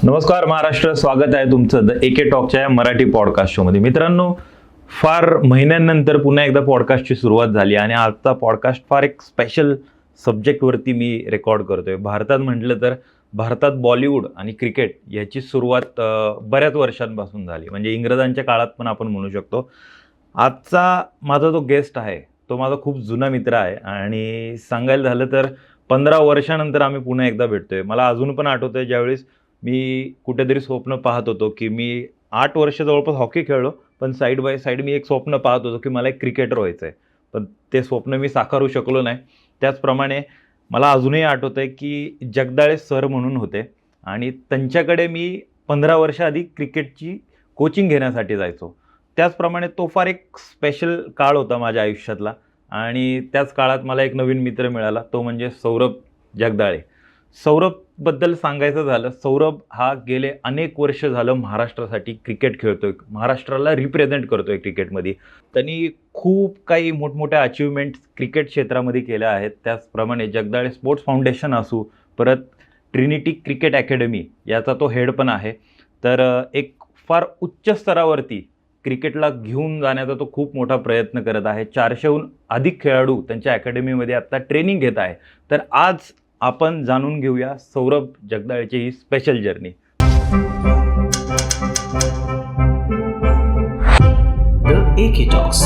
नमस्कार महाराष्ट्र, स्वागत आहे तुमचं द एके टॉकच्या या मराठी पॉडकास्ट शोमध्ये. मित्रांनो, फार महिन्यांनंतर पुन्हा एकदा पॉडकास्टची सुरुवात झाली आणि आजचा पॉडकास्ट फार एक स्पेशल सब्जेक्टवरती मी रेकॉर्ड करतोय. भारतात म्हटलं तर भारतात बॉलिवूड आणि क्रिकेट याची सुरुवात बऱ्याच वर्षांपासून झाली, म्हणजे इंग्रजांच्या काळात पण आपण म्हणू शकतो. आजचा माझा जो गेस्ट आहे तो माझा खूप जुना मित्र आहे आणि सांगायला झालं तर 15 वर्षानंतर आम्ही पुन्हा एकदा भेटतोय. मला अजून पण आठवतंय ज्यावेळेस मी कुठेतरी स्वप्न पाहत होतो की मी 8 वर्ष जवळपास हॉकी खेळलो, पण साईड बाय साईड मी एक स्वप्न पाहत होतो की मला एक क्रिकेटर व्हायचं आहे, पण ते स्वप्न मी साकारू शकलो नाही. त्याचप्रमाणे मला अजूनही आठवतं आहे की जगदाळे सर म्हणून होते आणि त्यांच्याकडे मी 15 वर्ष आधी क्रिकेटची कोचिंग घेण्यासाठी जायचो. त्याचप्रमाणे तो फार एक स्पेशल काळ होता माझ्या आयुष्यातला आणि त्याच काळात मला एक नवीन मित्र मिळाला, तो म्हणजे सौरभ जगदाळे. सौरभबद्दल सांगायचं झालं, सौरभ हा गेले अनेक वर्ष झालं महाराष्ट्रासाठी क्रिकेट खेळतोय, महाराष्ट्राला रिप्रेझेंट करतोय क्रिकेटमध्ये. त्यांनी खूप काही मोठमोठ्या अचिव्हमेंट्स क्रिकेट क्षेत्रामध्ये केल्या आहेत. त्याचप्रमाणे जगदाळे स्पोर्ट्स फाउंडेशन असू, परत ट्रिनिटी क्रिकेट अकॅडमी याचा तो हेड पण आहे. तर एक फार उच्च स्तरावरती क्रिकेटला घेऊन जाण्याचा तो खूप मोठा प्रयत्न करत आहे. 400हून अधिक खेळाडू त्यांच्या अकॅडमीमध्ये आत्ता ट्रेनिंग घेत आहे. तर आज आपण जाणून घेऊया सौरभ जगदाळेची ही special journey. The AK talks.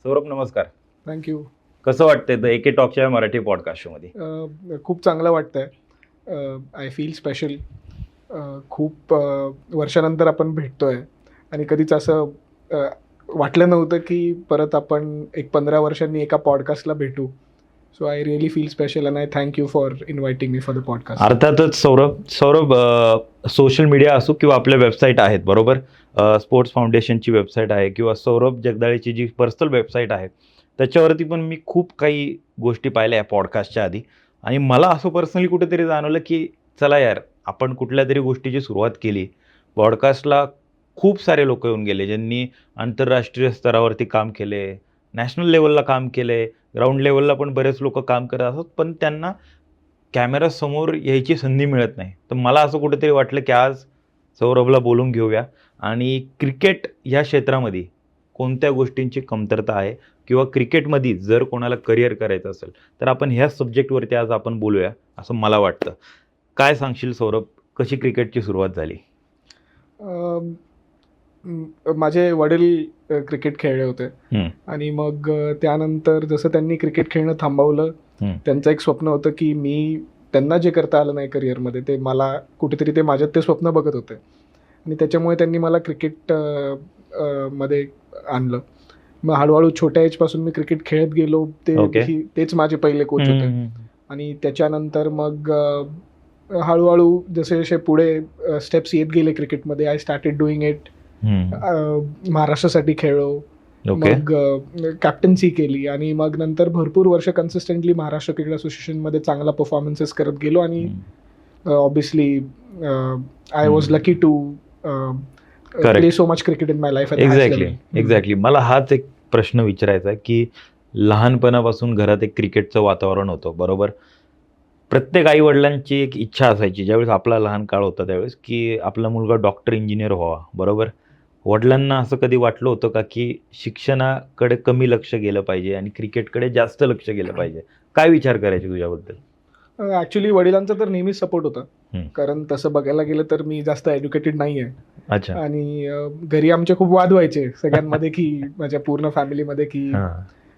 Saurabh नमस्कार. थँक्यू. कसं वाटतंय द एके टॉकच्या मराठी पॉडकास्ट शोमध्ये? खूप चांगलं वाटतंय. I feel special. खूप वर्षानंतर आपण भेटतोय आणि कधीच असं वाटलं नव्हतं की परत आपण एक 15 वर्षांनी एका पॉडकास्टला भेटू. So I really feel special and I thank you for inviting me for the podcast. अर्थातच सौरभ सोशल मीडिया असो किंवा आपल्या वेबसाईट आहेत बरोबर, स्पोर्ट्स फाउंडेशनची वेबसाईट आहे किंवा सौरभ जगदाळेची जी पर्सनल वेबसाईट आहे त्याच्यावरती पण मी खूप काही गोष्टी पाहिल्या या पॉडकास्टच्या आधी आणि मला असं पर्सनली कुठेतरी जाणवलं की चला यार, आपण कुठल्या तरी गोष्टीची सुरुवात केली. पॉडकास्टला खूप सारे लोक येऊन गेले ज्यांनी आंतरराष्ट्रीय स्तरावरती काम केले, नॅशनल लेवलला काम केले, ग्राउंड लेवलला पण बरेच लोक काम करत असतात, पण त्यांना कॅमेरासमोर यायची संधी मिळत नाही. तर मला असं कुठेतरी वाटलं की आज सौरभला बोलून घेऊया आणि क्रिकेट ह्या क्षेत्रामध्ये कोणत्या गोष्टींची कमतरता आहे किंवा क्रिकेटमध्ये जर कोणाला करिअर करायचं असेल तर आपण ह्या सब्जेक्टवरती आज आपण बोलूया असं मला वाटतं. काय सांगशील सौरभ, कशी क्रिकेटची सुरुवात झाली? माझे वडील क्रिकेट खेळले होते आणि मग त्यानंतर जसं त्यांनी क्रिकेट खेळणं थांबवलं, त्यांचं एक स्वप्न होतं की मी त्यांना जे करता आलं नाही करिअरमध्ये ते मला कुठेतरी ते माझ्यात ते स्वप्न बघत होते आणि त्याच्यामुळे त्यांनी मला क्रिकेट मध्ये आणलं. मग हळूहळू छोट्या एजपासून मी क्रिकेट खेळत गेलो. तेच माझे पहिले कोच होते आणि त्याच्यानंतर मग हळूहळू जसे जसे पुढे स्टेप्स येत गेले क्रिकेटमध्ये, आय स्टार्टेड डुईंग इट. महाराष्ट्रासाठी खेळलो, मग कॅप्टन्सी केली आणि मग नंतर भरपूर वर्ष कन्सिस्टंटली महाराष्ट्र क्रिकेट असोसिएशनमध्ये चांगला परफॉर्मन्सेस करत गेलो आणि obviously I was lucky to play so much cricket in my life. Exactly. मला हाच एक प्रश्न विचारायचा आहे की लहानपणापासून घरात एक क्रिकेटचं वातावरण होतं बरोबर. प्रत्येक आई वडिलांची एक इच्छा असायची ज्यावेळेस आपला लहान काळ होता त्यावेळेस की आपला मुलगा डॉक्टर, इंजिनियर व्हावा बरोबर. वडिलांना असं कधी वाटलं होतं का की शिक्षणाकडे कमी लक्ष गेलं पाहिजे आणि क्रिकेटकडे जास्त लक्ष गेलं पाहिजे? काय विचार करायचे तुझ्याबद्दल? ॲक्च्युली वडिलांचा तर नेहमीच सपोर्ट होता, कारण तसं बघायला गेलं तर मी जास्त एज्युकेटेड नाही आहे. अच्छा. आणि घरी आमचे खूप वाद व्हायचे सगळ्यांमध्ये की माझ्या पूर्ण फॅमिलीमध्ये की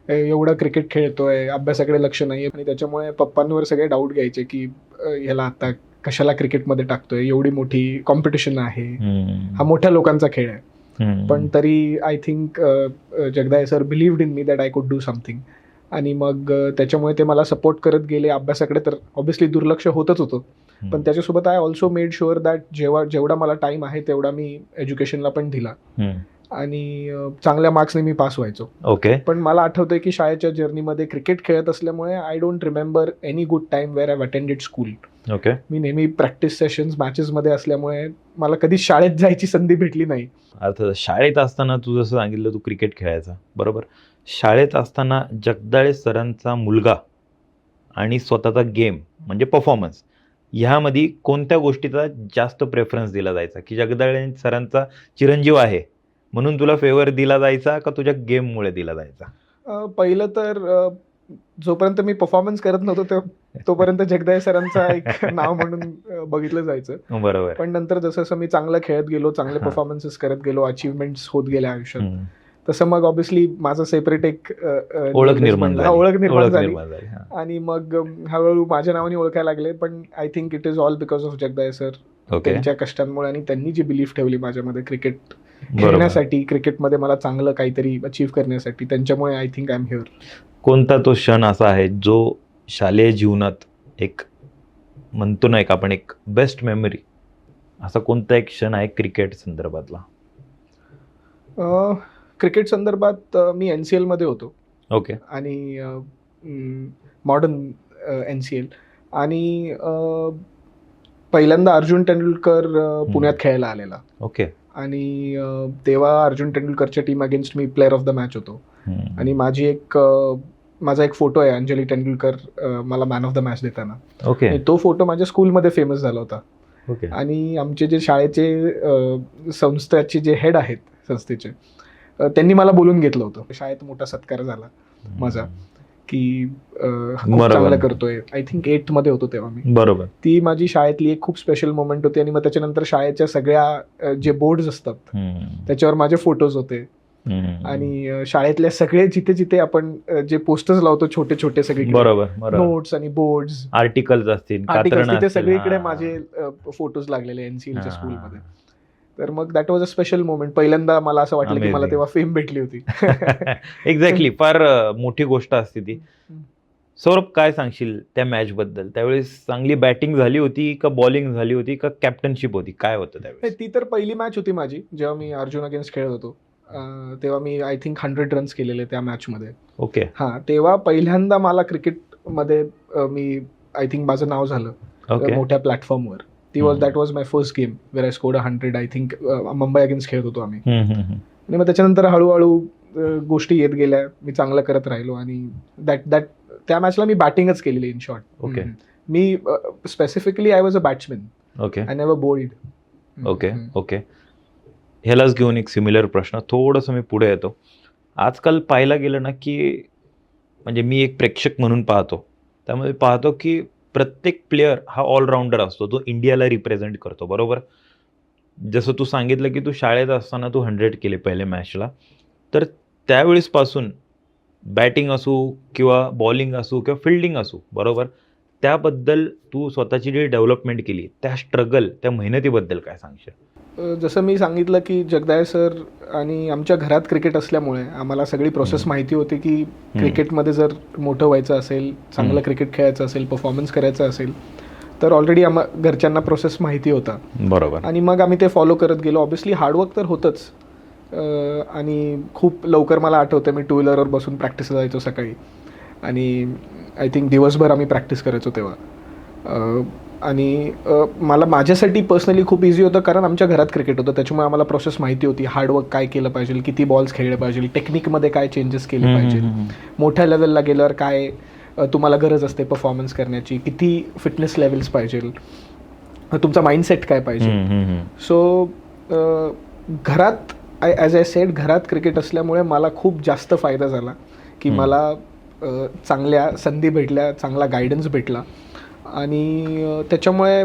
एवढं क्रिकेट खेळतोय, अभ्यासाकडे लक्ष नाही. आणि त्याच्यामुळे पप्पांवर सगळे डाऊट घ्यायचे की ह्याला आता कशाला क्रिकेटमध्ये टाकतोय, एवढी मोठी कॉम्पिटिशन आहे, हा मोठ्या लोकांचा खेळ आहे. पण तरी I think Jagdale sir believed in me that I could do something आणि मग त्याच्यामुळे ते मला सपोर्ट करत गेले. अभ्यासाकडे तर ऑब्व्हियसली दुर्लक्ष होतच होतं, पण त्याच्यासोबत I also made sure that जेवढा मला टाईम आहे तेवढा मी एज्युकेशनला पण दिला. आणि चांगल्या मार्क्सने मी पास व्हायचो. ओके. पण मला आठवतंय की शाळेच्या जर्नीमध्ये क्रिकेट खेळत असल्यामुळे I don't remember any good time where I attended school. Okay. मी नेहमी प्रॅक्टिस सेशन्स मॅचेसमध्ये असल्यामुळे मला कधी शाळेत जायची संधी भेटली नाही. अर्थात शाळेत असताना तू जसं सांगितलं तू क्रिकेट खेळायचा, बरोबर. शाळेत असताना जगदाळे सरांचा मुलगा आणि स्वतःचा गेम म्हणजे परफॉर्मन्स ह्यामध्ये कोणत्या गोष्टीचा जास्त प्रेफरन्स दिला जायचा, की जगदाळे सरांचा चिरंजीव आहे म्हणून तुला फेवर दिला जायचा का तुझ्या गेममुळे दिला जायचा? पहिलं तर जोपर्यंत मी परफॉर्मन्स करत नव्हतो तोपर्यंत जगदाळे सरांचा एक नाव म्हणून बघितलं जायचं. बरोबर. पण नंतर जसं जसं मी चांगलं खेळत गेलो, चांगले हा. परफॉर्मन्सेस करत गेलो, अचीवमेंट्स होत गेल्या आयुष्यात, तसं मग ऑब्व्हियसली माझं सेपरेट एक ओळख निर्माण झाली. आणि मग हळूहळू माझ्या नावाने ओळखायला लागले. पण I think it is all because of Jagdale sir. त्यांच्या कष्टांमुळे आणि त्यांनी जी बिलीफ ठेवली माझ्यामध्ये क्रिकेट खेळण्यासाठी, क्रिकेटमध्ये मला चांगलं काहीतरी अचीव्ह करण्यासाठी, त्यांच्यामुळे I think I am here. कोणता तो क्षण असा आहे जो शालेय जीवनात एक म्हणतो ना, एक आपण एक बेस्ट मेमरी, असा कोणता एक क्षण आहे क्रिकेट संदर्भातला? क्रिकेट संदर्भात मी NCL मध्ये होतो. ओके. आणि मॉडर्न NCL. आणि पहिल्यांदा अर्जुन तेंडुलकर पुण्यात खेळायला आलेला. ओके. आणि तेव्हा अर्जुन तेंडुलकरच्या टीम अगेन्स्ट मी प्लेअर ऑफ द मॅच होतो. आणि माझा एक फोटो आहे अंजली तेंडुलकर मला मॅन ऑफ द मॅच देताना. ओके. तो फोटो माझ्या स्कूलमध्ये फेमस झाला होता. ओके. आणि आमचे जे शाळेचे संस्थेचे जे हेड आहेत संस्थेचे, त्यांनी मला बोलून घेतलं होतं. शाळेत मोठा सत्कार झाला माझा की खूप चांगलं करतोय. आय थिंक 8th मध्ये होतो तेव्हा मी. बरोबर. ती माझी शाळेतली एक खूप स्पेशल मोमेंट होती. आणि मग त्याच्यानंतर शाळेच्या सगळ्या जे बोर्ड्स असतात त्याच्यावर माझे फोटोज होते. आणि शाळेतल्या सगळे जिथे जिथे आपण जे पोस्टर्स लावतो छोटे छोटे सगळे, बरोबर, नोट्स आणि बोर्ड्स, आर्टिकल्स असतील, तिथे सगळीकडे माझे फोटोज लागलेले NCLच्या स्कूलमध्ये. तर मग that was a special moment. पहिल्यांदा मला असं वाटलं की मला तेव्हा फेम भेटली होती. एक्झॅक्टली. फार मोठी गोष्ट असते ती. सौरभ, काय सांगशील त्या मॅच बद्दल? त्यावेळेस चांगली बॅटिंग झाली होती का बॉलिंग झाली होती का कॅप्टनशिप होती, काय होतं त्यावेळेस? ती तर पहिली मॅच होती माझी जेव्हा मी अर्जुन अगेन्स्ट खेळत होतो. तेव्हा मी आय थिंक 100 रन्स केलेले त्या मॅचमध्ये. ओके. हां, तेव्हा पहिल्यांदा मला क्रिकेटमध्ये मी आय थिंक माझं नाव झालं मोठ्या प्लॅटफॉर्मवर. That was my first game wear I scored 100. I think Mumbai against खेळत होतो आम्ही. आणि मग त्याच्यानंतर हळूहळू गोष्टी येत गेल्या, मी चांगलं करत राहिलो. आणि त्या मॅचला मी बॅटिंगच केलेली इन शॉर्ट. ओके. मी specifically I was a batsman. Okay. I never bowled. Okay. Okay. ह्यालाच घेऊन एक सिमिलर प्रश्न, थोडंसं मी पुढे येतो. आजकाल पाहायला गेलं ना की म्हणजे मी एक प्रेक्षक म्हणून पाहतो, त्यामुळे पाहतो की प्रत्येक प्लेअर हा ऑलराऊंडर असतो, जो इंडियाला रिप्रेझेंट करतो, बरोबर. जसं तू सांगितलं की तू शाळेत असताना तू 100 केले पहिले मॅचला, तर त्यावेळेसपासून बॅटिंग असू किंवा बॉलिंग असू किंवा फिल्डिंग असू, बरोबर, त्याबद्दल तू स्वतःची जी डेव्हलपमेंट केली, त्या स्ट्रगल, त्या मेहनतीबद्दल काय सांगशील? जसं मी सांगितलं की जगदाळे सर आणि आमच्या घरात क्रिकेट असल्यामुळे आम्हाला सगळी प्रोसेस माहिती होती की क्रिकेटमध्ये जर मोठं व्हायचं असेल, चांगलं क्रिकेट खेळायचं असेल, परफॉर्मन्स करायचं असेल, तर ऑलरेडी घरच्यांना प्रोसेस माहिती होता. बरोबर. आणि मग आम्ही ते फॉलो करत गेलो. ऑब्व्हियसली हार्डवर्क तर होतंच. आणि खूप लवकर मला आठवतं मी 2 व्हीलरवर बसून प्रॅक्टिसला जायचो सकाळी. आणि आय थिंक दिवसभर आम्ही प्रॅक्टिस करायचो तेव्हा. आणि मला माझ्यासाठी पर्सनली खूप इझी होतं कारण आमच्या घरात क्रिकेट होतं, त्याच्यामुळे आम्हाला प्रोसेस माहिती होती. हार्डवर्क काय केलं पाहिजे, किती बॉल्स खेळले पाहिजे, टेक्निकमध्ये काय चेंजेस केले पाहिजे, मोठ्या लेवलला गेल्यावर काय तुम्हाला गरज असते परफॉर्मन्स करण्याची, किती फिटनेस लेवल्स पाहिजे, तुमचा माइंडसेट काय पाहिजे. सो घरात ॲज आय सेड घरात क्रिकेट असल्यामुळे मला खूप जास्त फायदा झाला की मला चांगल्या संधी भेटल्या, चांगला गायडन्स भेटला. आणि त्याच्यामुळे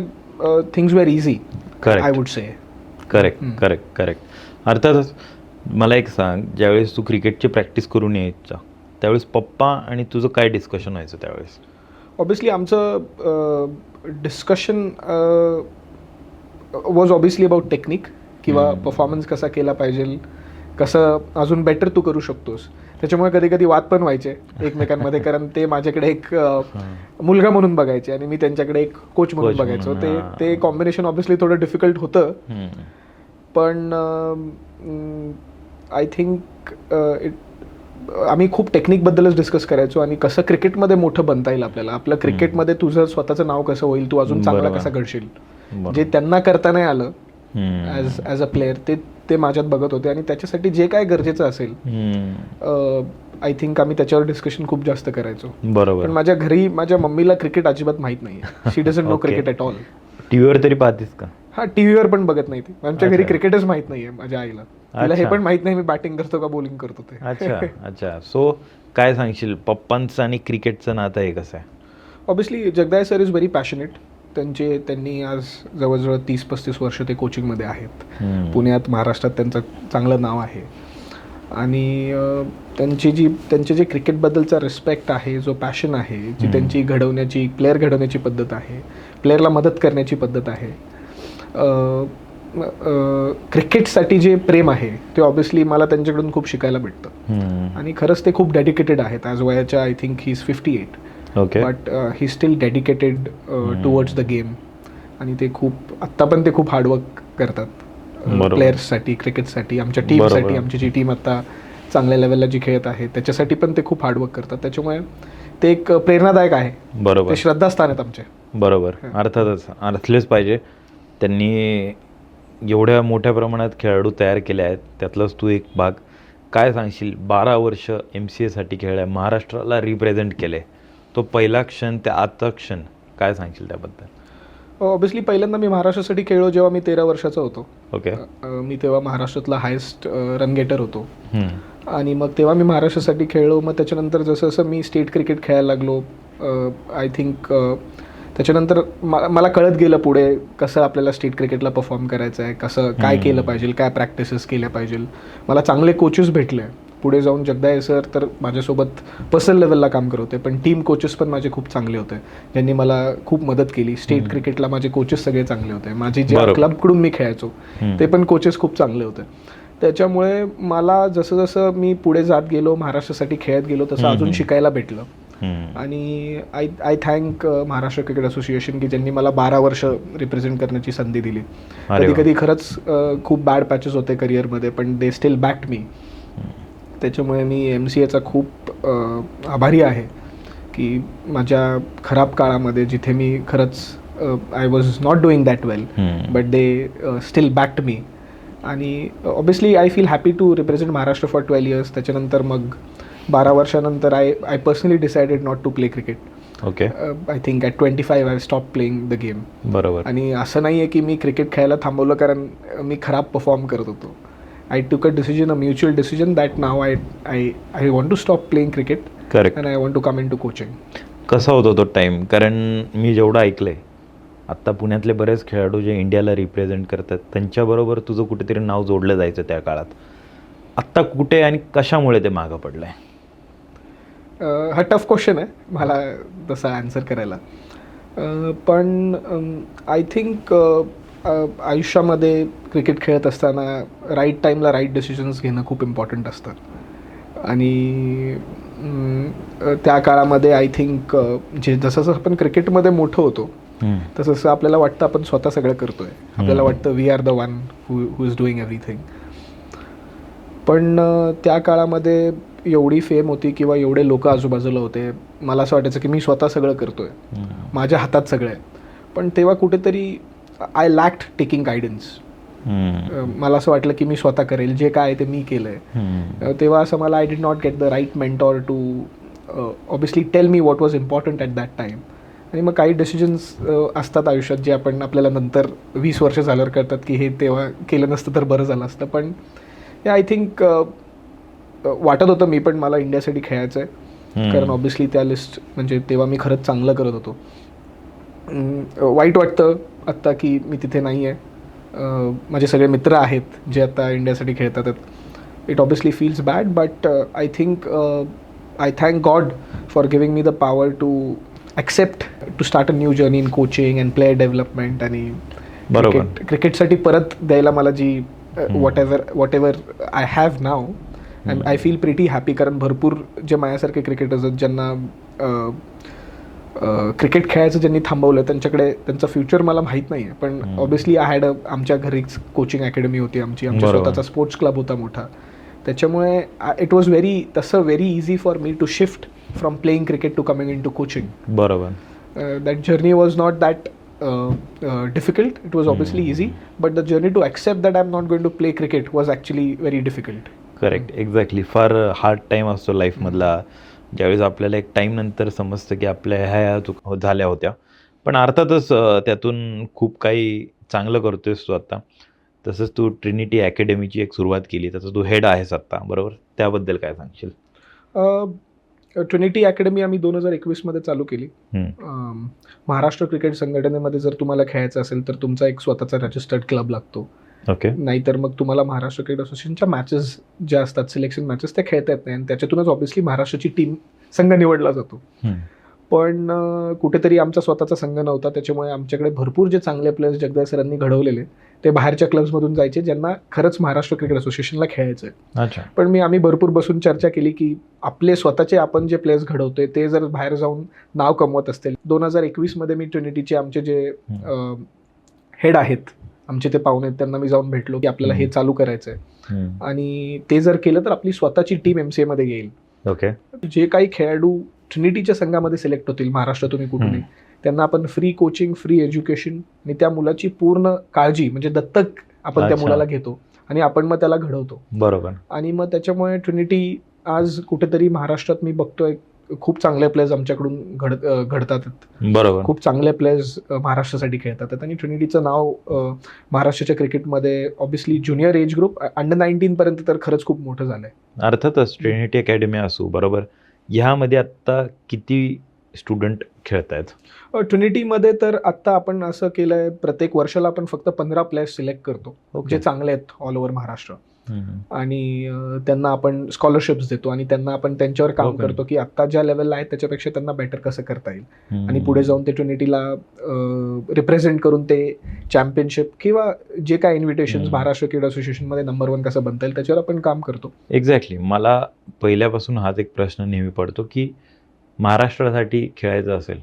things were easy, I would say. Correct. अर्थातच. मला एक सांग, ज्यावेळेस तू क्रिकेटची प्रॅक्टिस करून यायचा त्यावेळेस पप्पा आणि तुझं काय डिस्कशन व्हायचं त्यावेळेस? ऑब्व्हियसली आमचं discussion was obviously about technique किंवा परफॉर्मन्स कसा केला पाहिजे, कसं अजून बेटर तू करू शकतोस. त्याच्यामुळे कधी कधी वाद पण व्हायचे एकमेकांमध्ये, कारण ते माझ्याकडे एक मुलगा म्हणून बघायचे आणि मी त्यांच्याकडे एक कोच म्हणून बघायचो. ते कॉम्बिनेशन ऑब्व्हियसली थोडं डिफिकल्ट होतं. पण आय थिंक आम्ही खूप टेक्निकबद्दलच डिस्कस करायचो आणि कसं क्रिकेटमध्ये मोठं बनता येईल आपल्याला. आपलं क्रिकेटमध्ये तुझं स्वतःचं नाव कसं होईल, तू अजून चांगला कसा घडशील, जे त्यांना करता नाही आलं ॲज अ प्लेअर, ते माझ्यात बघत होते. आणि त्याच्यासाठी जे काय गरजेचं असेल आय थिंक आम्ही त्याच्यावर डिस्कशन खूप जास्त करायचो. बरोबर. पण माझ्या घरी माझ्या मम्मीला क्रिकेट अजिबात माहित नाही. She doesn't know cricket at all. टीव्हीवर तरी पाहतेस का? हा, टीव्हीवर पण बघत नाही ती. आमच्या घरी क्रिकेटच माहित नाहीये माझ्या आईला. तिला हे पण माहित नाही मी बॅटिंग करतो का बॉलिंग करतो ते. अच्छा. सो काय सांगशील, पप्पांचं आणि क्रिकेटचं नातं आहे कसं आहे? Obviously Jagdale sir is very passionate. त्यांनी आज जवळजवळ 30-35 वर्ष ते कोचिंगमध्ये आहेत. पुण्यात, महाराष्ट्रात त्यांचं चांगलं नाव आहे. आणि त्यांचे जे क्रिकेटबद्दलचा रिस्पेक्ट आहे, जो पॅशन आहे, जी त्यांची प्लेअर घडवण्याची पद्धत आहे, प्लेअरला मदत करण्याची पद्धत आहे, क्रिकेटसाठी जे प्रेम आहे ते ऑब्विसली मला त्यांच्याकडून खूप शिकायला भेटतं. आणि खरंच ते खूप डेडिकेटेड आहेत. आज वयाच्या I think he is 58. But he steel dedicated towards the game. आणि ते आत्ता पण ते खूप हार्डवर्क करतात प्लेयर्ससाठी, क्रिकेटसाठी, आमच्या टीमसाठी. आमची जी टीम आता चांगल्या लेवलला जी खेळत आहे त्याच्यासाठी पण ते खूप हार्डवर्क करतात. त्याच्यामुळे ते एक प्रेरणादायक आहे. बरोबर. ते श्रद्धास्थान आहेत आमचे. बरोबर. अर्थातच असलेच पाहिजे. त्यांनी एवढ्या मोठ्या प्रमाणात खेळाडू तयार केले आहेत, त्यातलाच तू एक भाग. काय सांगशील, 12 वर्ष MCAसाठी खेळलाय, महाराष्ट्राला रिप्रेझेंट केले, तो पहिला क्षण ते आजचा क्षण, काय सांगशील त्याबद्दल? ऑब्विसली पहिल्यांदा मी महाराष्ट्रासाठी खेळलो जेव्हा मी 13 वर्षाचा होतो. ओके. मी तेव्हा महाराष्ट्रातला हायेस्ट रन गेटर होतो. आणि मग तेव्हा मी महाराष्ट्रासाठी खेळलो. मग त्याच्यानंतर जसं जसं मी स्टेट क्रिकेट खेळायला लागलो, आय थिंक त्याच्यानंतर मला कळत गेलं पुढे कसं आपल्याला स्टेट क्रिकेटला परफॉर्म करायचं आहे, कसं काय केलं पाहिजे, काय प्रॅक्टिसेस केल्या पाहिजे. मला चांगले कोचेस भेटले पुढे जाऊन. जगदाळे सर तर माझ्यासोबत पर्सनल लेवलला काम करत होते, पण टीम कोचेस पण माझे खूप चांगले होते, ज्यांनी मला खूप मदत केली. स्टेट क्रिकेटला माझे कोचेस सगळे चांगले होते. माझी ज्या क्लबकडून मी खेळायचो ते पण कोचेस खूप चांगले होते. त्याच्यामुळे मला जसं जसं मी पुढे जात गेलो, महाराष्ट्रासाठी खेळत गेलो, तसं अजून शिकायला भेटलं. आणि I thank Maharashtra cricket association की ज्यांनी मला 12 वर्ष रिप्रेझेंट करण्याची संधी दिली. कधी कधी खरंच खूप बॅड पॅचेस होते करिअरमध्ये, पण दे स्टील बॅक्ड मी. त्याच्यामुळे मी MCAचा खूप आभारी आहे की माझ्या खराब काळामध्ये जिथे मी खरंच I was not doing that well, but they still backed me. आणि obviously I feel happy to represent Maharashtra for 12 years. त्याच्यानंतर मग 12 वर्षानंतर I personally decided not to play cricket. Okay. I think at 25 I stop playing the game. बरोबर. आणि असं नाही आहे की मी क्रिकेट खेळायला थांबवलं कारण मी खराब परफॉर्म करत होतो. I took a decision, a mutual decision, that now I want to stop playing cricket. Correct. And I want to come into coaching. कसा होता तो टाईम? कारण मी जेवढं ऐकलंय, आत्ता पुण्यातले बरेच खेळाडू जे इंडियाला रिप्रेझेंट करतात त्यांच्याबरोबर तुझं कुठेतरी नाव जोडलं जायचं त्या काळात. आत्ता कुठे आणि कशामुळे ते मागं पडलंय? हा टफ क्वेश्चन आहे मला तसा आन्सर करायला. पण आय थिंक आयुष्यामध्ये क्रिकेट खेळत असताना राईट टाईमला राईट डिसिजन्स घेणं खूप इम्पॉर्टंट असतं. आणि त्या काळामध्ये आय थिंक जसं जसं आपण क्रिकेटमध्ये मोठं होतो तसं जसं आपल्याला वाटतं आपण स्वतः सगळं करतो आहे. आपल्याला वाटतं we are the one who is doing everything. पण त्या काळामध्ये एवढी फेम होती किंवा एवढे लोक आजूबाजूला होते, मला असं वाटायचं की मी स्वतः सगळं करतो आहे, माझ्या हातात सगळं आहे. पण तेव्हा कुठेतरी आय लॅक्ड टेकिंग गायडन्स. मला असं वाटलं की मी स्वतः करेल, जे काय ते मी केलं आहे. तेव्हा असं मला I did not get the right mentor to obviously tell me what was important at that time. आणि मग काही डिसिजन्स असतात आयुष्यात जे आपण आपल्याला नंतर 20 वर्ष झाल्यावर करतात की हे तेव्हा केलं नसतं तर बरं झालं असतं. पण आय थिंक वाटत होतं मी पण मला इंडियासाठी खेळायचं आहे, कारण ऑब्विसली त्या लिस्ट म्हणजे तेव्हा मी खरंच चांगलं करत होतो. वाईट वाटतं आत्ता की मी तिथे नाही आहे. माझे सगळे मित्र आहेत जे आता इंडियासाठी खेळतात. It obviously feels bad, but I think I thank God for giving me the power to accept to start a new journey in coaching and player development. आणि क्रिकेटसाठी परत द्यायला मला जी whatever I have now, and I feel pretty happy. कारण भरपूर जे माझ्यासारखे क्रिकेटर्स आहेत ज्यांना क्रिकेट खेळायचं ज्यांनी थांबवलं त्यांच्याकडे त्यांचं फ्युचर मला माहीत नाही आहे. पण ऑब्विसली आय हॅड आमच्या घरीच कोचिंग अकॅडमी होती, आमच्या स्वतःचा स्पोर्ट्स क्लब होता मोठा. त्याच्यामुळे it was very easy for me to shift from playing cricket to coming in to coaching. बरोबर. That journey was not that difficult. It was obviously easy, but the journey to accept that I'm not going to play cricket was actually very difficult. Correct, exactly. फार hard time असतो लाईफमधला, ज्यावेळेस आपल्याला एक time नंतर समजतं की आपल्या ह्या चुका झाल्या होत्या. पण अर्थातच त्यातून खूप काही चांगलं करतोयस तू आता. तसंच तू ट्रिनिटी अकॅडमीची एक सुरुवात केली, त्याचा तू हेड आहेस आत्ता, बरोबर? त्याबद्दल काय सांगशील? ट्रिनिटी अकॅडमी आम्ही 2021 मध्ये चालू केली. महाराष्ट्र क्रिकेट संघटनेमध्ये जर तुम्हाला खेळायचं असेल तर तुमचा एक स्वतःचा रजिस्टर्ड क्लब लागतो. ओके. नाहीतर मग तुम्हाला महाराष्ट्र क्रिकेट असोसिएशनच्या मॅचेस ज्या असतात, सिलेक्शन मॅचेस, त्या खेळता येत नाही आणि त्याच्यातूनच ऑब्व्हियसली महाराष्ट्राची टीम संघ निवडला जातो. पण कुठेतरी आमचा स्वतःचा संघ नव्हता, त्याच्यामुळे आमच्याकडे भरपूर जे चांगले प्लेयर्स जगदाय सरांनी घडवलेले ते बाहेरच्या क्लब्समधून जायचे, ज्यांना खरंच महाराष्ट्र क्रिकेट असोसिएशनला खेळायचं आहे. अच्छा. पण आम्ही भरपूर बसून चर्चा केली की आपले स्वतःचे आपण जे प्लेयर्स घडवतोय ते जर बाहेर जाऊन नाव कमवत असतील. 2021 मध्ये मी ट्रिनिटीचे आमचे जे हेड आहेत, आमचे ते पाहुणे आहेत, त्यांना मी जाऊन भेटलो की आपल्याला हे चालू करायचं आहे आणि ते जर केलं तर आपली स्वतःची टीम MCA मध्ये येईल. ओके. जे काही खेळाडू ट्रिनिटीच्या संघामध्ये सिलेक्ट होतील महाराष्ट्रातून कुठूनही, त्यांना आपण फ्री कोचिंग, फ्री एज्युकेशन आणि त्या मुलाची पूर्ण काळजी, म्हणजे दत्तक आपण त्या मुलाला घेतो आणि आपण मग त्याला घडवतो. बरोबर. आणि मग त्याच्यामुळे ट्रिनिटी आज कुठेतरी महाराष्ट्रात मी बघतोय खूप चांगले प्लेयर्स आमच्याकडून घडतात. बरोबर. खूप चांगले प्लेयर्स महाराष्ट्रासाठी खेळतात आणि ट्रिनिटीचं नाव महाराष्ट्राच्या क्रिकेटमध्ये obviously junior age group under nineteen पर्यंत तर खरंच खूप मोठं झालंय. अर्थातच ट्रिनिटी अकॅडमी असू, बरोबर, ह्यामध्ये आत्ता किती स्टुडंट खेळत आहेत? ट्रिनिटीमध्ये तर आत्ता आपण असं केलंय, प्रत्येक वर्षाला आपण फक्त 15 प्लेयर्स सिलेक्ट करतो जे चांगले आहेत ऑल ओव्हर महाराष्ट्र, आणि त्यांना आपण स्कॉलरशिप्स देतो आणि त्यांना आपण त्यांच्यावर काम करतो की आत्ता ज्या लेवलला आहे त्याच्यापेक्षा त्यांना बेटर कसं करता येईल आणि पुढे जाऊन ते ट्रिनिटीला रिप्रेझेंट करून ते चॅम्पियनशिप किंवा जे काय इन्व्हिटेशन्स महाराष्ट्र क्रिकेट असोसिएशनमध्ये नंबर 1 कसं बनता येईल त्याच्यावर आपण काम करतो. एक्झॅक्टली. मला पहिल्यापासून हाच एक प्रश्न नेहमी पडतो की महाराष्ट्रासाठी खेळायचं असेल,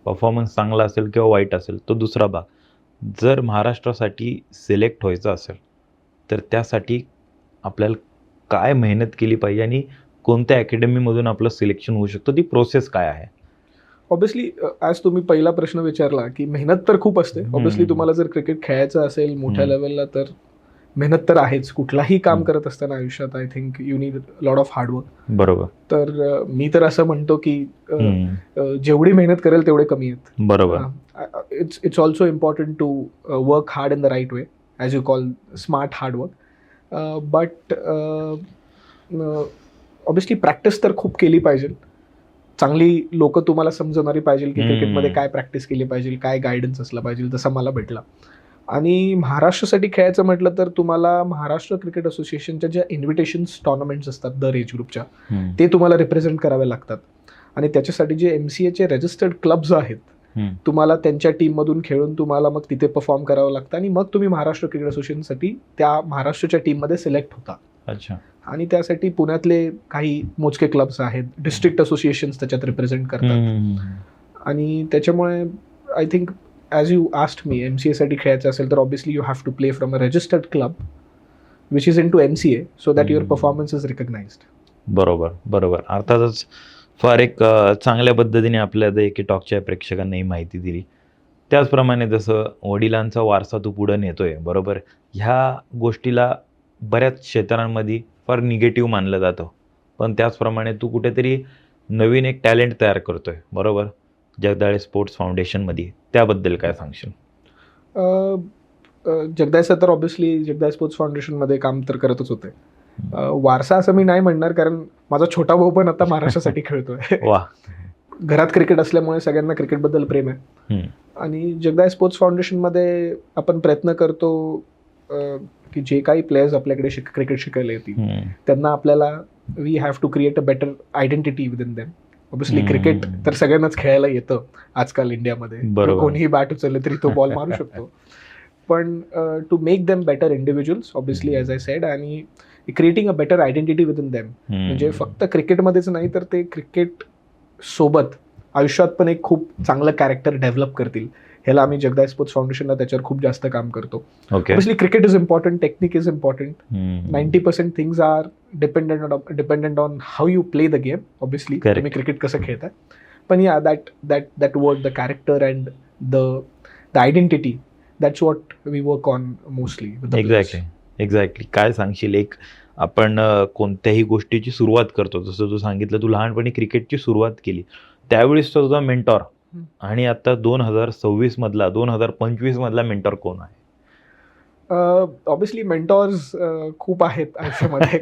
परफॉर्मन्स चांगला असेल किंवा वाईट असेल तो दुसरा भाग, जर महाराष्ट्रासाठी सिलेक्ट व्हायचं असेल तर त्यासाठी आपल्याला काय मेहनत केली पाहिजे आणि कोणत्या अकॅडमीमधून आपलं सिलेक्शन होऊ शकतं, ती प्रोसेस काय आहे? ऑब्व्हियसली आज तुम्ही पहिला प्रश्न विचारला की मेहनत तर खूप असते. ऑब्व्हियसली तुम्हाला जर क्रिकेट खेळायचं असेल मोठ्या लेवलला तर मेहनत तर आहेच. कुठलाही काम करत असताना आयुष्यात I think you need lot of hard work. बरोबर. तर मी तर असं म्हणतो की जेवढी मेहनत करेल तेवढे कमी आहेत. बरोबर. It's also important to work hard in the right way, as you call smart hard work. But obviously practice तर खूप केली पाहिजे. चांगली लोक तुम्हाला समजवणारी पाहिजे की क्रिकेटमध्ये काय प्रॅक्टिस केली पाहिजे, काय गायडन्स असला पाहिजे, जसा मला भेटला. आणि महाराष्ट्रासाठी खेळायचं म्हटलं तर तुम्हाला महाराष्ट्र क्रिकेट असोसिएशनच्या ज्या इन्व्हिटेशन्स टुर्नामेंट्स असतात दर एज ग्रुपच्या, ते तुम्हाला रिप्रेझेंट करावे लागतात. आणि त्याच्यासाठी जे MCAचे रजिस्टर्ड क्लब्स आहेत, तुम्हाला त्यांच्या टीममधून खेळून तुम्हाला मग तिथे परफॉर्म करावं लागतं आणि मग तुम्ही महाराष्ट्र क्रिकेट असोसिएशनसाठी त्या महाराष्ट्राच्या टीममध्ये सिलेक्ट होता. अच्छा. आणि त्यासाठी पुण्यातले काही मोजके क्लब्स आहेत, डिस्ट्रिक्ट असोसिएशन्स त्याच्यात रिप्रेझेंट करतात. आणि त्याच्यामुळे I think as you asked me, MCA साठी खेळायचं असेल तर obviously you have to play from a registered club which is in to MCA so that your performance is recognised. बरोबर. बरोबर. अर्थातच फार एक चांगल्या पद्धतीने आपल्या द एके टॉकच्या प्रेक्षकांना ही माहिती दिली. त्याचप्रमाणे जसं वडिलांचा वारसा तू पुढं नेतोय, बरोबर, ह्या गोष्टीला बऱ्याच क्षेत्रांमध्ये फार निगेटिव्ह मानलं जातं, पण त्याचप्रमाणे तू कुठेतरी नवीन एक टॅलेंट तयार करतोय, बरोबर, जगदाळे स्पोर्ट्स फाउंडेशनमध्ये. त्याबद्दल काय सांगशील? जगदाळे सर तर ऑब्व्हियसली जगदाळे स्पोर्ट्स फाउंडेशनमध्ये काम तर करतच होते. वारसा असं मी नाही म्हणणार, कारण माझा छोटा भाऊ पण आता महाराष्ट्रासाठी खेळतोय. वा. घरात क्रिकेट असल्यामुळे सगळ्यांना क्रिकेटबद्दल प्रेम आहे. आणि जगदाळे स्पोर्ट्स फाउंडेशनमध्ये आपण प्रयत्न करतो की जे काही प्लेयर्स आपल्याकडे क्रिकेट शिकायला येतील त्यांना आपल्याला we have to create a better identity within them. Obviously cricket तर सगळ्यांनाच खेळायला येतं आजकाल इंडियामध्ये, कोणीही बॅट उचलले तरी तो बॉल मारू शकतो. पण to make them better individuals obviously as I said, आणि creating a better identity within them. म्हणजे फक्त क्रिकेटमध्येच नाही तर ते क्रिकेट सोबत आयुष्यात पण एक खूप चांगलं कॅरेक्टर डेव्हलप करतील ह्याला आम्ही जगदाय स्पोर्ट्स फाउंडेशनला त्याच्यावर खूप जास्त काम करतो. Okay. Obviously cricket is important, technique is important, 90% things are dependent on how you play the game. Obviously Correct. तुम्ही क्रिकेट कसं खेळताय, पण या that word, the character and the identity, that's what we work on mostly. Exactly. काय सांगशील, एक आपण कोणत्याही गोष्टीची सुरुवात करतो, जसं तू सांगितलं तू लहानपणी क्रिकेटची सुरुवात केली, त्यावेळेस तुझा मेंटॉर आणि आता 2026 मधला 2025 मधला मेंटॉर कोण आहे? ऑब्व्हियसली मेंटॉर्स खूप आहेत आयुष्यामध्ये.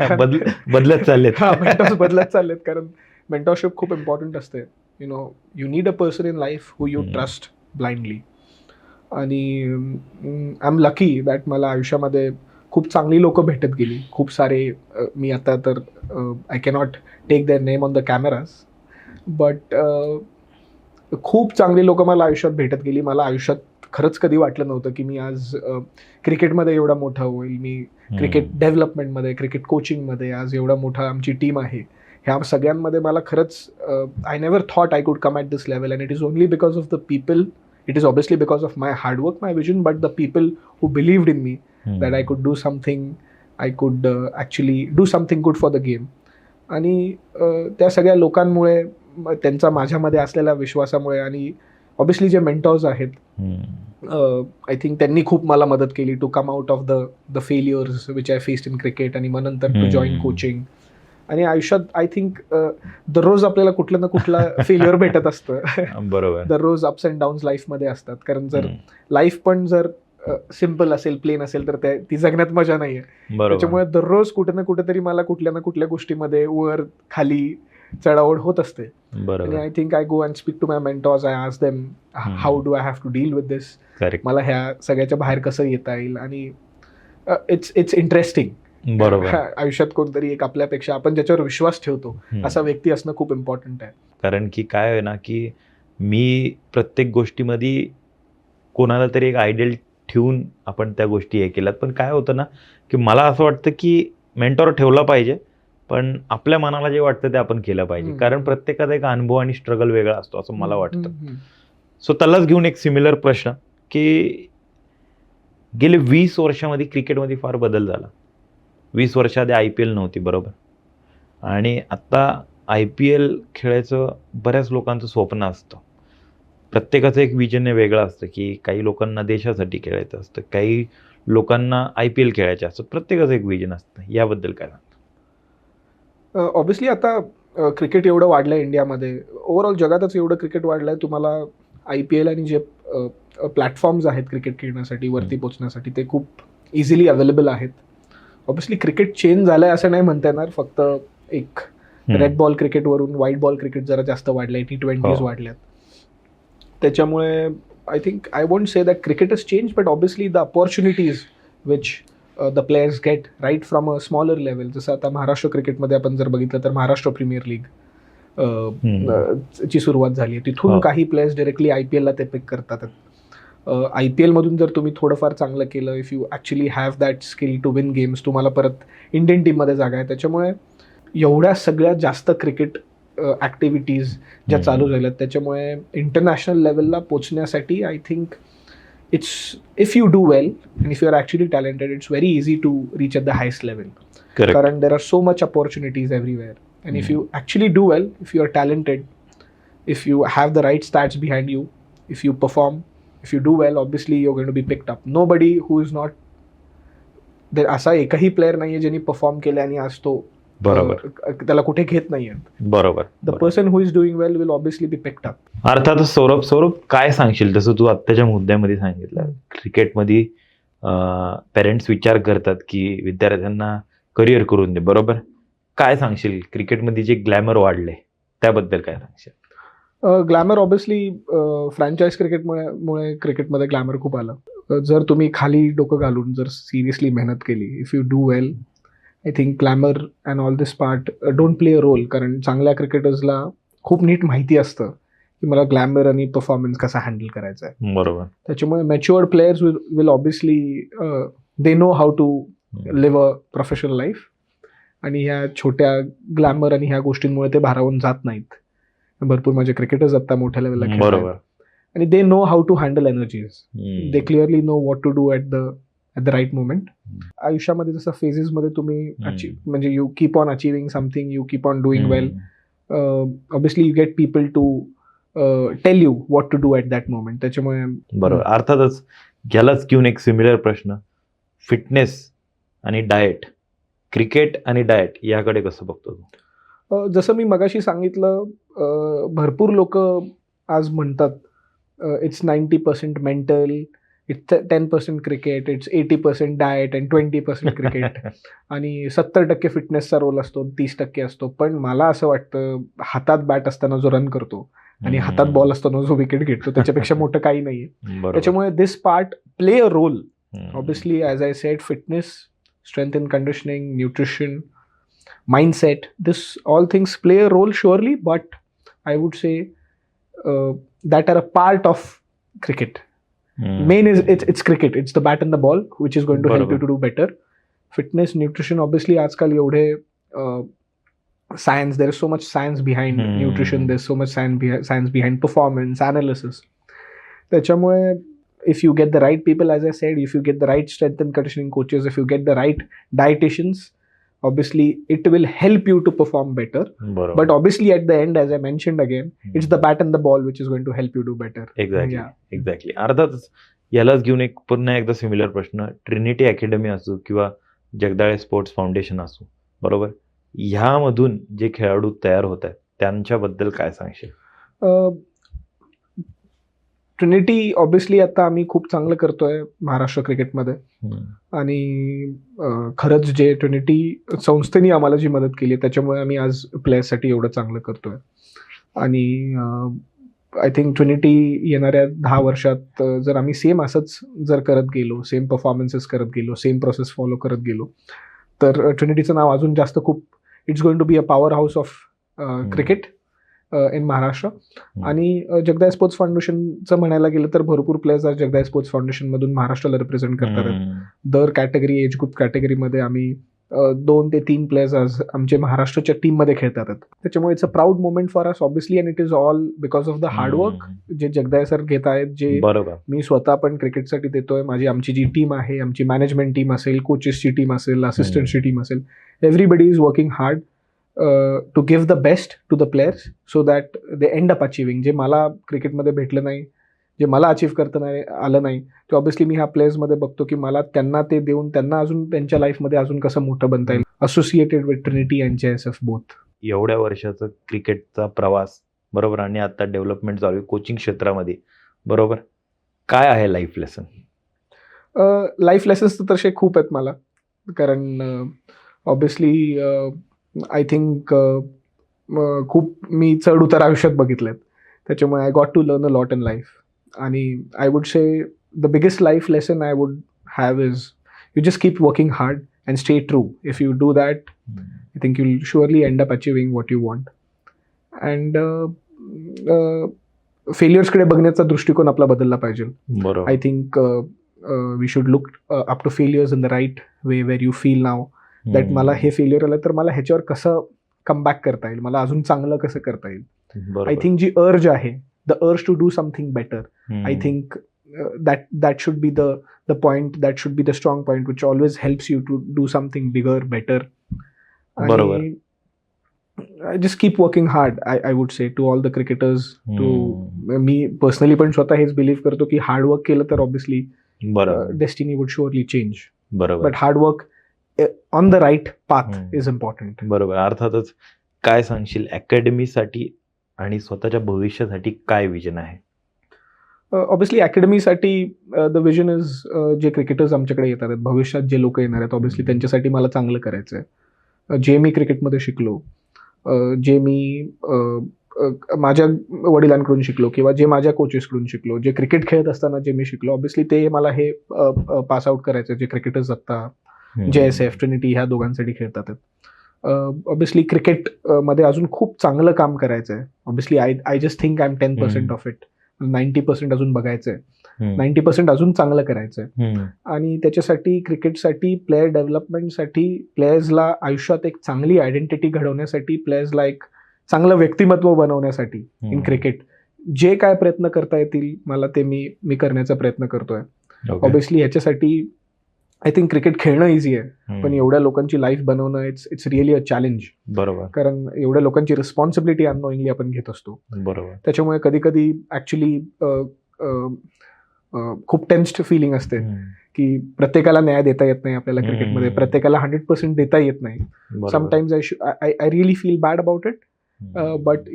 बदलत चाललेत. मेंटॉर्स बदलत चाललेत, कारण मेंटॉरशिप खूप इम्पॉर्टंट असते. You need a person in life who you trust blindly. आणि आय एम लकी दॅट मला आयुष्यामध्ये खूप चांगली लोकं भेटत गेली. खूप सारे मी आता तर I cannot take their name on the cameras, but खूप चांगली लोकं मला आयुष्यात भेटत गेली. मला आयुष्यात खरंच कधी वाटलं नव्हतं की मी आज क्रिकेटमध्ये एवढा मोठा होईल. मी क्रिकेट डेव्हलपमेंटमध्ये, क्रिकेट कोचिंगमध्ये आज एवढा मोठा आमची टीम आहे. ह्या सगळ्यांमध्ये मला खरंच I never thought I could come at this level, and it is only because of the people. It is obviously because of my hard work, my vision, but the people who believed in me that I could do something, I could actually do something good for the game. आणि त्या सगळ्या लोकांमुळे, त्यांचा माझ्यामध्ये असलेल्या विश्वासामुळे, आणि obviously जे mentors आहेत, आय थिंक त्यांनी खूप मला मदत केली to come out of the failures which I faced in cricket, आणि मग नंतर टू जॉईन कोचिंग. आणि आयुष्यात आय थिंक दररोज आपल्याला कुठलं ना कुठलं फेल्युअर भेटत असतं. बरोबर. दररोज अप्स अँड डाऊन्स लाईफमध्ये असतात, कारण जर लाईफ पण जर सिम्पल असेल, प्लेन असेल, तर ती जगण्यात मजा नाही आहे. त्याच्यामुळे दररोज कुठे ना कुठेतरी मला कुठल्या ना कुठल्या गोष्टीमध्ये वर खाली चढाओढ होत असते. आणि I think I go and speak to my mentors, I ask them how do I have to deal with this, मला ह्या सगळ्याच्या बाहेर कसं येता येईल. आणि इट्स इंटरेस्टिंग. बरोबर. आयुष्यात कोणतरी एक आपल्यापेक्षा, आपण ज्याच्यावर विश्वास ठेवतो, असा व्यक्ती असणं खूप इम्पॉर्टंट आहे. कारण की काय आहे ना, की मी प्रत्येक गोष्टीमध्ये कोणाला तरी एक आयडियल ठेवून आपण त्या गोष्टी हे केल्यात. पण काय होतं ना, की मला असं वाटतं की मेंटॉर ठेवला पाहिजे, पण आपल्या मनाला जे वाटतं ते आपण केलं पाहिजे. कारण प्रत्येकाचा एक अनुभव आणि स्ट्रगल वेगळा असतो असं मला वाटतं. सो त्यालाच घेऊन एक सिमिलर प्रश्न, की गेले 20 वर्षामध्ये क्रिकेटमध्ये फार बदल झाला. 20 वर्षाआधी IPL नव्हती, बरोबर, आणि आत्ता IPL खेळायचं बऱ्याच लोकांचं स्वप्न असतं. प्रत्येकाचं एक विजन वेगळं असतं, की काही लोकांना देशासाठी खेळायचं असतं, काही लोकांना IPL खेळायचे असतं. प्रत्येकाचं एक विजन असतं. याबद्दल काय सांगता? ऑब्व्हियसली आता क्रिकेट एवढं वाढलं आहे इंडियामध्ये, ओव्हरऑल जगातच एवढं क्रिकेट वाढलं आहे. तुम्हाला IPL आणि जे प्लॅटफॉर्म्स आहेत क्रिकेट खेळण्यासाठी, वरती पोचण्यासाठी, ते खूप इझिली अवेलेबल आहेत. ऑब्व्हियसली क्रिकेट चेंज झालं आहे असं नाही म्हणता येणार. फक्त एक रेड बॉल क्रिकेटवरून व्हाईट बॉल क्रिकेट जरा जास्त वाढलं आहे, T20s वाढल्यात. त्याच्यामुळे I think I won't say that cricket is change, but obviously the opportunities which the players get right from a smaller level. जसं आता महाराष्ट्र क्रिकेटमध्ये आपण जर बघितलं तर महाराष्ट्र प्रीमियर लीग ची सुरुवात झाली आहे. तिथून काही प्लेयर्स डायरेक्टली IPLला ते पिक करतात. IPL मधून जर तुम्ही थोडंफार चांगलं केलं, if you actually have that skill to win games, तुम्हाला परत इंडियन टीममध्ये जागा आहे. त्याच्यामुळे एवढ्या सगळ्यात जास्त क्रिकेट ॲक्टिव्हिटीज ज्या चालू झाल्यात, त्याच्यामुळे इंटरनॅशनल लेवलला पोचण्यासाठी I think if you do well and if you are actually talented, it's very easy to reach at the highest level. कारण there are so much opportunities everywhere. And if you actually do well, if you are talented, if you have the right stats behind you, if you perform, if you do well, obviously you're going to be picked up. Nobody who is not there, असा एकही player नाहीये ज्यांनी perform केले आणि आज तो बरोबर त्याला कुठे घेत नाहीये. बरोबर. The person who is doing well will obviously be picked up. अर्थातच. सौरभ काय सांगशील, जसं तू आत्ताच्या मुद्द्यामध्ये सांगितलं, क्रिकेटमध्ये पेरेंट्स विचार करतात की विद्यार्थ्यांना करिअर करून दे, बरोबर. काय सांगशील, क्रिकेटमध्ये जे ग्लॅमर वाढले त्याबद्दल काय सांगशील? ग्लॅमर ऑब्व्हियसली फ्रँचाईज क्रिकेटमुळे क्रिकेटमध्ये ग्लॅमर खूप आलं. जर तुम्ही खाली डोकं घालून जर सिरियसली मेहनत केली, if you do well, I think glamour and all this part don't play a role. कारण चांगल्या क्रिकेटर्सला खूप नीट माहिती असतं की मला ग्लॅमर आणि परफॉर्मन्स कसा हँडल करायचा आहे. बरोबर. त्याच्यामुळे matured players will obviously they know how to live a professional life, आणि ह्या छोट्या ग्लॅमर आणि ह्या गोष्टींमुळे ते भारावून जात नाहीत. भरपूर माझे क्रिकेटर्स आता मोठ्या लेवलला खेळतात. आणि they know how to handle energies. They clearly know what to at the right moment. आयुष्यामध्ये जसं फेजेसमध्ये तुम्ही म्हणजे you keep on achieving something, you keep on doing well, obviously you get people to tell you what to do at that moment. त्याच्यामुळे बरोबर. अर्थातच ह्यालाच घेऊन एक सिमिलर प्रश्न, फिटनेस आणि डाएट, क्रिकेट आणि डाएट याकडे कसं बघतो तू? जसं मी मगाशी सांगितलं, भरपूर लोक आज म्हणतात it's 90% mental, it's 10% cricket, it's 80% diet and 20% cricket आणि 70% फिटनेसचा रोल असतो, 30% असतो. पण मला असं वाटतं हातात बॅट असताना जो रन करतो आणि हातात बॉल असताना जो विकेट घेतो त्याच्यापेक्षा मोठं काही नाहीये. त्याच्यामुळे this part play a role. Obviously as I said, fitness, strength and conditioning, nutrition, mindset, this all things play a role surely, but I would say that are a part of cricket. Main is it's cricket, it's the bat and the ball which is going to help you to do better. Fitness, nutrition, obviously आजकाल एवढे science, there is so much science behind nutrition, there's so much science behind performance analysis. त्याच्यामुळे if you get the right people, as I said, if you get the right strength and conditioning coaches, if you get the right dietitians, obviously it will help you to perform better. But obviously at the end, as I mentioned again, it's the bat and the ball which is going to help you do better. Exactly. अर्थातच यालाच घेऊन एक पुन्हा एकदा similar प्रश्न, Trinity academy असो किंवा Jagdale sports foundation असो, बरोबर, ह्यामधून जे खेळाडू तयार होत आहेत त्यांच्याबद्दल काय सांगशील? ट्रिनिटी ऑब्विसली आता आम्ही खूप चांगलं करतोय महाराष्ट्र क्रिकेटमध्ये आणि खरंच जे ट्रिनिटी संस्थेने आम्हाला जी मदत केली आहे त्याच्यामुळे आम्ही आज प्लेयर्ससाठी एवढं चांगलं करतोय. आणि आय थिंक ट्रिनिटी येणाऱ्या 10 वर्षात जर आम्ही सेम असंच जर करत गेलो, सेम परफॉर्मन्सेस करत गेलो, सेम प्रोसेस फॉलो करत गेलो, तर ट्रिनिटीचं नाव अजून जास्त खूप, it's going to be a power house of cricket in Maharashtra. आणि जगदाळे स्पोर्ट्स फाउंडेशनचं म्हणायला गेलं तर भरपूर प्लेयर्स आज जगदाळे स्पोर्ट्स फाउंडेशनमधून महाराष्ट्राला रिप्रेझेंट करतात. दर कॅटेगरी, एज ग्रुप कॅटेगरीमध्ये आम्ही 2 ते 3 प्लेयर्स आज आमचे महाराष्ट्राच्या टीममध्ये खेळतात. त्याच्यामुळे it's a proud moment for us obviously, and it is all because of the hard work जे जगदाळे सर घेत आहेत, जे मी स्वतः पण क्रिकेटसाठी देतोय. आमची जी टीम आहे, आमची मॅनेजमेंट टीम असेल, कोचेसची टीम असेल, असिस्टंटची टीम असेल, everybody is working hard to give the best to the players so that they end up achieving. जे मला क्रिकेटमध्ये भेटलं नाही, जे मला अचीव्ह करता नाही आलं नाही, ते ऑब्विसली मी ह्या प्लेयर्समध्ये बघतो की मला त्यांना ते देऊन त्यांना अजून त्यांच्या लाईफमध्ये अजून कसं मोठं बनता येईल. Associated with Trinity and JSF both. एवढ्या वर्षाचा क्रिकेटचा प्रवास, बरोबर, आणि आता डेव्हलपमेंट चालू आहे कोचिंग क्षेत्रामध्ये, बरोबर, काय आहे लाईफ लेसन? लाईफ लेसन्स तर तसे खूप आहेत मला, कारण ऑब्विसली आय थिंक खूप मी चढ उतार आयुष्यात बघितलेत. त्याच्यामुळे I got to learn a lot in life. आणि I would say the biggest life lesson I would have is you just keep working hard and stay true. If you do that, I think you will surely end up achieving what you want. And फेल्युअर्सकडे बघण्याचा दृष्टिकोन आपला बदलला पाहिजे. I think we should look up to failures in the right way, where you feel now that मला हे failure आलं तर मला ह्याच्यावर कसं कमबॅक करता येईल, मला अजून चांगलं कसं करता येईल. आय थिंक जी अर्ज आहे, the urge to do something better, I think that should be the point, that should be the strong point which always helps you to do something bigger, better. आणि just keep working hard, I would say to all the cricketers. मी personally पण स्वतः हेच believe करतो की hard work केलं तर obviously destiny would surely change. But hard work on the right path is important. बरोबर. अर्थातच काय सांगशील अकॅडमीसाठी आणि स्वतःच्या भविष्यासाठी काय विजन आहे? ऑब्विसली अकॅडमीसाठी द विजन इज जे क्रिकेटर्स आमच्याकडे येतात आहेत, भविष्यात जे लोक येणार आहेत, ऑब्विसली त्यांच्यासाठी मला चांगलं करायचं आहे. जे मी क्रिकेटमध्ये शिकलो, जे मी माझ्या वडिलांकडून शिकलो किंवा जे माझ्या कोचेसकडून शिकलो, जे क्रिकेट खेळत असताना जे मी शिकलो, ऑब्विसली ते मला हे पास आउट करायचं. जे क्रिकेटर्स आता JSF, ट्रिनिटी ह्या दोघांसाठी खेळतात. ऑब्विसली क्रिकेट मध्ये अजून खूप चांगलं काम करायचं आहे. Obviously I just think I am 10% of it. 90% अजून बघायचं आहे, 90% अजून चांगलं करायचं आहे. आणि त्याच्यासाठी क्रिकेटसाठी, प्लेअर डेव्हलपमेंटसाठी, प्लेयर्सला आयुष्यात एक चांगली आयडेंटिटी घडवण्यासाठी, प्लेयर्सला एक चांगलं व्यक्तिमत्व बनवण्यासाठी इन क्रिकेट, जे काय प्रयत्न करता येतील मला ते मी करण्याचा प्रयत्न करतोय. Okay. ऑब्व्हियसली ह्याच्यासाठी आय थिंक क्रिकेट खेळणं इझी आहे, हम्म. पण एवढ्या लोकांची लाईफ बनवणं इट्स रिअली अ चॅलेंज. बरोबर कारण एवढ्या लोकांची रिस्पॉन्सिबिलिटी अननोईंगली आपण घेत असतो. बरोबर त्याच्यामुळे कधी कधी ऍक्च्युली खूप टेन्स्ड फिलिंग असते की प्रत्येकाला न्याय देता येत नाही आपल्याला क्रिकेटमध्ये, हम्म. प्रत्येकाला 100% देता येत नाही. बरोबर. Sometimes I really feel bad about it, but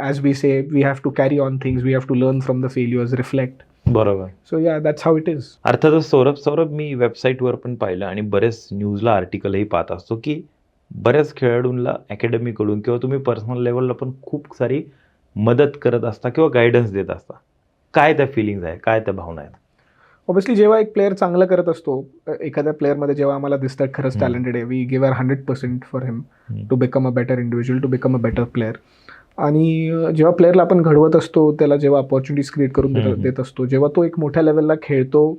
as we say, we have to carry on things, we have to learn from the failures, reflect. बरोबर. So yeah, that's how it is. अर्थातच सौरभ मी वेबसाईटवर पण पाहिलं आणि बरेच न्यूजला आर्टिकलही पाहत असतो की बऱ्याच खेळाडूंना अकॅडमीकडून किंवा तुम्ही पर्सनल लेवलला पण खूप सारी मदत करत असता किंवा गायडन्स देत असता. काय त्या फिलिंग्स आहे, काय त्या भावना आहेत? ऑब्व्हियसली जेव्हा एक प्लेअर चांगलं करत असतो, एखाद्या प्लेअरमध्ये जेव्हा आम्हाला दिसतात खरंच टॅलेंटेड आहे, we give 100% for him to become a better individual, to become a better player. आणि जेव्हा प्लेअरला आपण घडवत असतो, त्याला जेव्हा अपॉर्च्युनिटीज क्रिएट करून देत असतो, जेव्हा तो एक मोठ्या लेवलला खेळतो,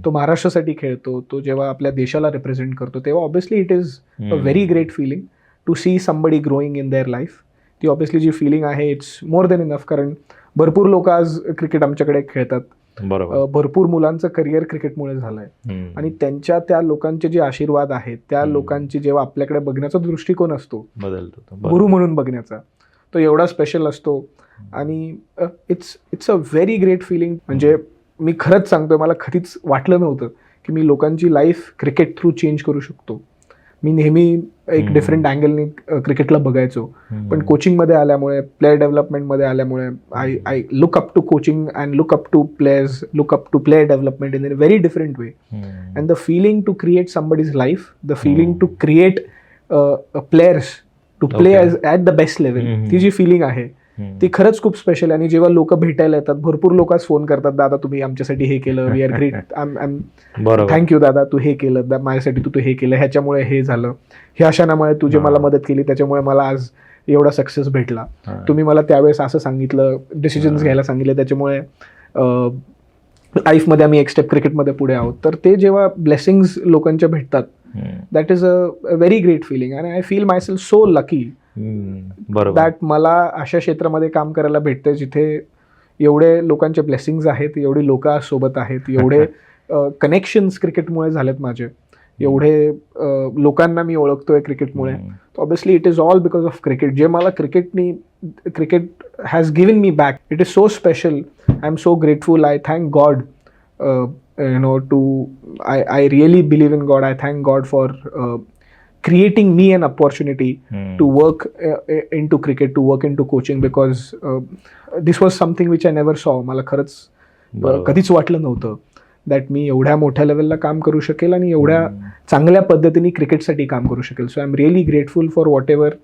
तो महाराष्ट्रासाठी खेळतो, तो जेव्हा आपल्या देशाला रिप्रेझेंट करतो, तेव्हा obviously it is a very great feeling to see somebody growing in their life. ती ऑब्व्हियसली जी फिलिंग आहे इट्स मोर देन इनफ. कारण भरपूर लोक आज क्रिकेट आमच्याकडे खेळतात, बरोबर. भरपूर मुलांचं करिअर क्रिकेटमुळे झालंय आणि त्यांच्या त्या लोकांचे जे आशीर्वाद आहेत, त्या लोकांची जेव्हा आपल्याकडे बघण्याचा दृष्टिकोन असतो, बदलतो गुरु म्हणून बघण्याचा, तो एवढा स्पेशल असतो. आणि it's a very great feeling. म्हणजे मी खरंच सांगतोय, मला कधीच वाटलं नव्हतं की मी लोकांची लाईफ क्रिकेट थ्रू चेंज करू शकतो. मी नेहमी एक डिफरंट अँगलनी क्रिकेटला बघायचो, पण कोचिंगमध्ये आल्यामुळे, प्लेअर डेव्हलपमेंटमध्ये आल्यामुळे I look up to coaching and look up to players, look up to player development in a very different way. And the feeling to create somebody's life, the feeling to create players to play at the best level, ती जी feeling आहे ती खरंच खूप special आहे. आणि जेव्हा लोक भेटायला येतात, भरपूर लोक फोन करतात, दादा तुम्ही आमच्यासाठी हे केलं, वी आर ग्रेट, थँक्यू दादा, तू हे केलं माझ्यासाठी, तू हे केलं, ह्याच्यामुळे हे झालं, ह्या क्षणामुळे तुझे मला मदत केली, त्याच्यामुळे मला आज एवढा सक्सेस भेटला, तुम्ही मला त्यावेळेस असं सांगितलं, डिसिजन्स घ्यायला सांगितले, त्याच्यामुळे लाईफमध्ये आम्ही एक स्टेप क्रिकेटमध्ये पुढे आहोत. तर ते जेव्हा ब्लेसिंग्स लोकांच्या भेटतात, that is a very great feeling. आणि I feel myself so lucky that मला अशा क्षेत्रामध्ये काम करायला भेटतंय जिथे एवढे लोकांचे ब्लेसिंग्स आहेत, एवढी लोक सोबत आहेत, एवढे कनेक्शन्स क्रिकेटमुळे झालेत माझे, एवढे लोकांना मी ओळखतोय क्रिकेटमुळे. Obviously it is all because of cricket. जे मला cricket has given me back, it is so special. I am so grateful. I thank God, I really believe in God. I thank God for creating me an opportunity to work into cricket, to work into coaching, because this was something which I never saw. मला खरंच कधीच वाटलं नव्हतं that मी एवढ्या मोठ्या लेवलला काम करू शकेल आणि एवढ्या चांगल्या पद्धतीने क्रिकेटसाठी काम करू शकेल. So I am really grateful for what ever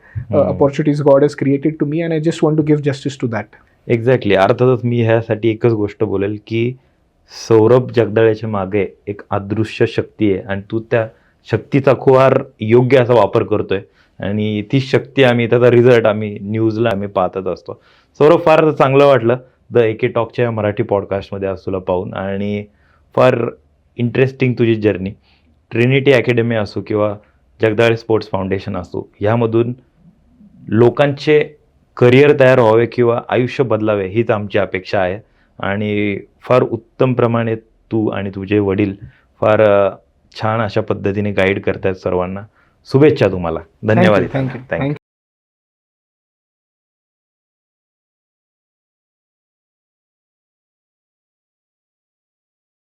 opportunities God has created to me, and I just want to give justice to that. Exactly. अर्थातच मी ह्यासाठी एकच गोष्ट बोलेल की सौरभ जगदाळेच्या मागे एक अदृश्य शक्ती आहे आणि तू त्या शक्तीचा फार योग्य असा वापर करतोय आणि ती शक्ती त्याचा रिझल्ट आम्ही न्यूजला पाहतच असतो. सौरभ, फार चांगलं वाटलं द एके टॉकच्या या मराठी पॉडकास्टमध्ये आज तुला पाहून, आणि फार इंटरेस्टिंग तुझी जर्नी. ट्रिनिटी अकॅडमी असो किंवा जगदाळे स्पोर्ट्स फाउंडेशन असो, ह्यामधून लोकांचे करिअर तयार व्हावे किंवा आयुष्य बदलावे हीच आमची अपेक्षा आहे. आणि फार उत्तम प्रमाणे तू आणि तुझे वडील फार छान अशा पद्धतीने गाईड करतायत सर्वांना. शुभेच्छा तुम्हाला. धन्यवाद. थँक्यू.